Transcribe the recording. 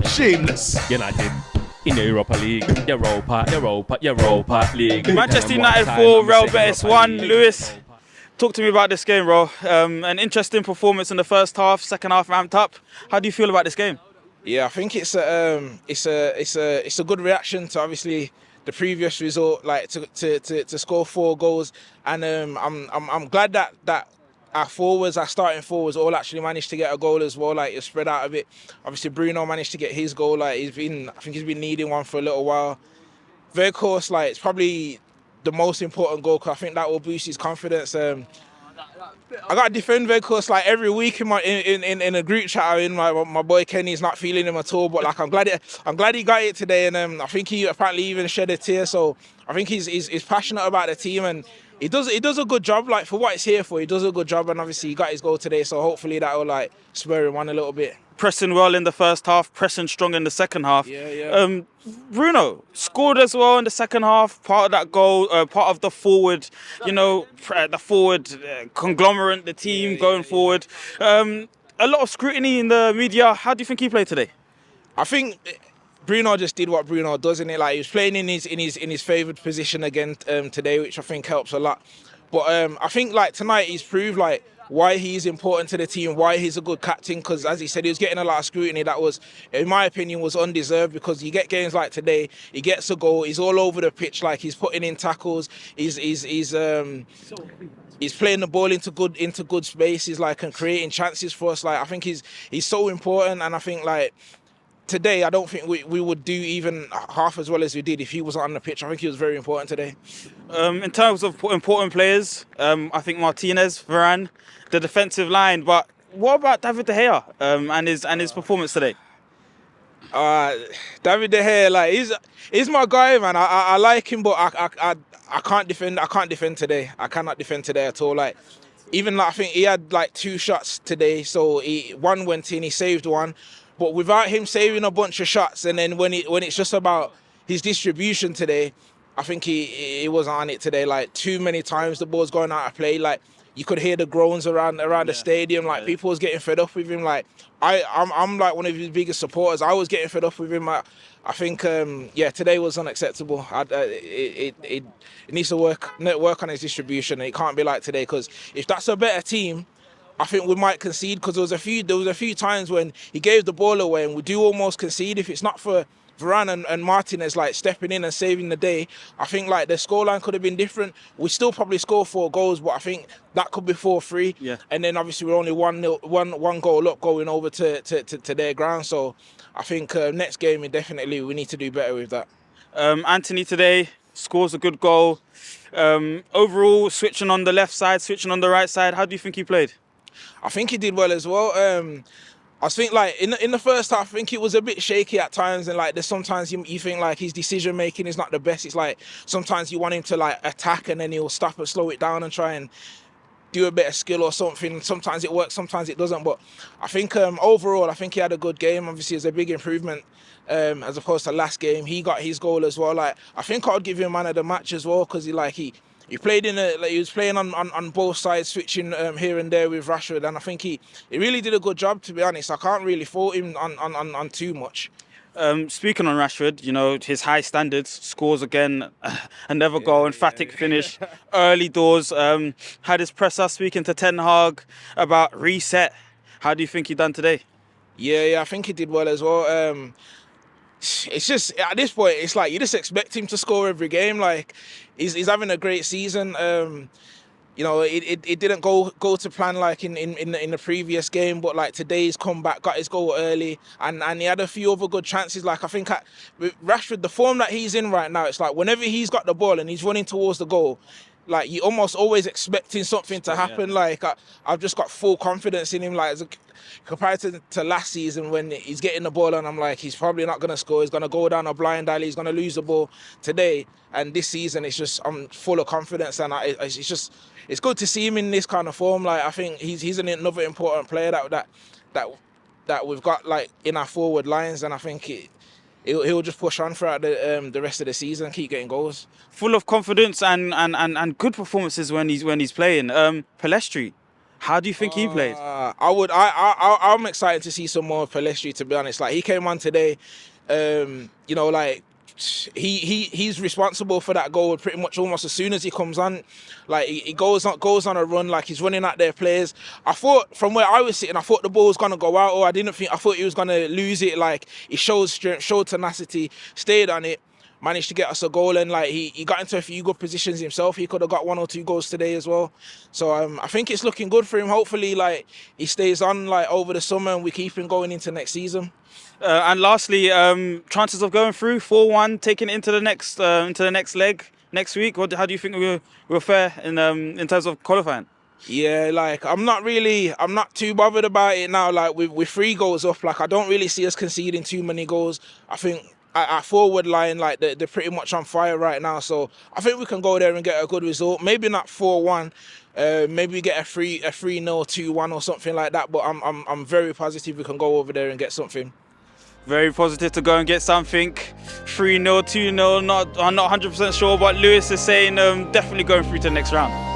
Shameless. United in the Europa League. Europa League. Manchester United 4, Real Betis 1. Lewis, talk to me about this game, bro. An interesting performance in the first half, second half ramped up. How do you feel about this game? Yeah, I think it's a good reaction to obviously the previous result, like to score 4 goals, and I'm glad that our starting forwards all actually managed to get a goal as well. Like, it's spread out a bit. Obviously Bruno managed to get his goal. Like, I think he's been needing one for a little while. Very course, like, it's probably the most important goal because I think that will boost his confidence. I got to defend Vegas like every week in a group chat. My boy Kenny's not feeling him at all, but like I'm glad he got it today, and I think he apparently even shed a tear. So I think he's passionate about the team, and he does a good job. Like, for what it's here for, he does a good job, and obviously he got his goal today. So hopefully that will like spur him on a little bit. Pressing well in the first half, pressing strong in the second half. Yeah. Bruno scored as well in the second half, part of that goal, part of the forward, the forward conglomerate, the team going forward. A lot of scrutiny in the media. How do you think he played today? I think Bruno just did what Bruno does, in it. Like, he was playing in his favoured position again today, which I think helps a lot. But I think like tonight he's proved like why he's important to the team, why he's a good captain, because as he said, he was getting a lot of scrutiny that was, in my opinion, was undeserved, because you get games like today, he gets a goal, he's all over the pitch, like he's putting in tackles, he's playing the ball into good spaces, like, and creating chances for us. Like, I think he's so important, and I think like today, I don't think we would do even half as well as we did if he wasn't on the pitch. I think he was very important today. In terms of important players, I think Martinez, Varane, the defensive line. But what about David De Gea and his performance today? David De Gea, like, he's my guy, man. I like him, but I can't defend. I can't defend today. I cannot defend today at all. Like, even like, I think he had like 2 shots today. So one went in, he saved one. But without him saving a bunch of shots, and then when it's just about his distribution today, I think he wasn't on it today. Like, too many times the ball's going out of play. Like, you could hear the groans around the stadium. Like, people was getting fed up with him. Like, I'm like one of his biggest supporters. I was getting fed up with him. I think today was unacceptable. It needs to work on his distribution. It can't be like today, because if that's a better team, I think we might concede, because there was a few times when he gave the ball away and we do almost concede. If it's not for Varane and Martinez like stepping in and saving the day, I think like the scoreline could have been different. We still probably score 4 goals, but I think that could be 4-3. Yeah. And then obviously we're only one goal up going over to their ground. So I think next game we need to do better with that. Anthony today scores a good goal. Overall, switching on the left side, switching on the right side. How do you think he played? I think he did well as well. I think like in the first half, I think it was a bit shaky at times, and like there's sometimes you think like his decision making is not the best. It's like sometimes you want him to like attack and then he'll stop and slow it down and try and do a bit of skill or something. Sometimes it works, sometimes it doesn't. But I think overall, I think he had a good game. Obviously, it's a big improvement as opposed to last game. He got his goal as well. Like, I think I'd give him man of the match as well, because he played he was playing on both sides, switching here and there with Rashford, and I think he really did a good job, to be honest. I can't really fault him on too much. Speaking on Rashford, his high standards, scores again, another goal, emphatic finish, early doors. Had his presser speaking to Ten Hag about reset. How do you think he done today? Yeah, I think he did well as well. It's just, at this point, it's like you just expect him to score every game. Like, he's having a great season. It didn't go to plan like in the previous game, but like today he's come back, got his goal early, and he had a few other good chances. Like, I think with Rashford, the form that he's in right now, it's like whenever he's got the ball and he's running towards the goal, like, you almost always expecting something to happen. Yeah. Like, I've just got full confidence in him. Like, compared to last season when he's getting the ball and I'm like, he's probably not going to score. He's going to go down a blind alley. He's going to lose the ball today. And this season, it's just, I'm full of confidence. And it's good to see him in this kind of form. Like, I think he's another important player that we've got like in our forward lines. And I think he'll just push on throughout the rest of the season and keep getting goals. Full of confidence and good performances when he's playing. Pelestri, How do you think he played? I'm excited to see some more of Pelestri, to be honest. Like, he came on today, you know, like, he's responsible for that goal pretty much almost as soon as he comes on. Like, he goes on a run, like he's running at their players. I thought, from where I was sitting, I thought the ball was gonna go out, or I thought he was gonna lose it. Like, he showed strength, showed tenacity, stayed on it, managed to get us a goal, and like he got into a few good positions himself. He could have got 1 or 2 goals today as well. So I think it's looking good for him. Hopefully, like, he stays on like over the summer and we keep him going into next season. And lastly, chances of going through 4-1, taking it into the next leg next week. How do you think we'll fare in terms of qualifying? Yeah, like, I'm not too bothered about it now. Like, with 3 goals up, like, I don't really see us conceding too many goals. I think our forward line, like, they're pretty much on fire right now. So I think we can go there and get a good result. Maybe not 4-1. Maybe we get a 3-0, 2-1 or something like that. But I'm very positive we can go over there and get something. Very positive to go and get something. 3-0, 2-0. I'm not 100% sure, but Lewis is saying definitely going through to the next round.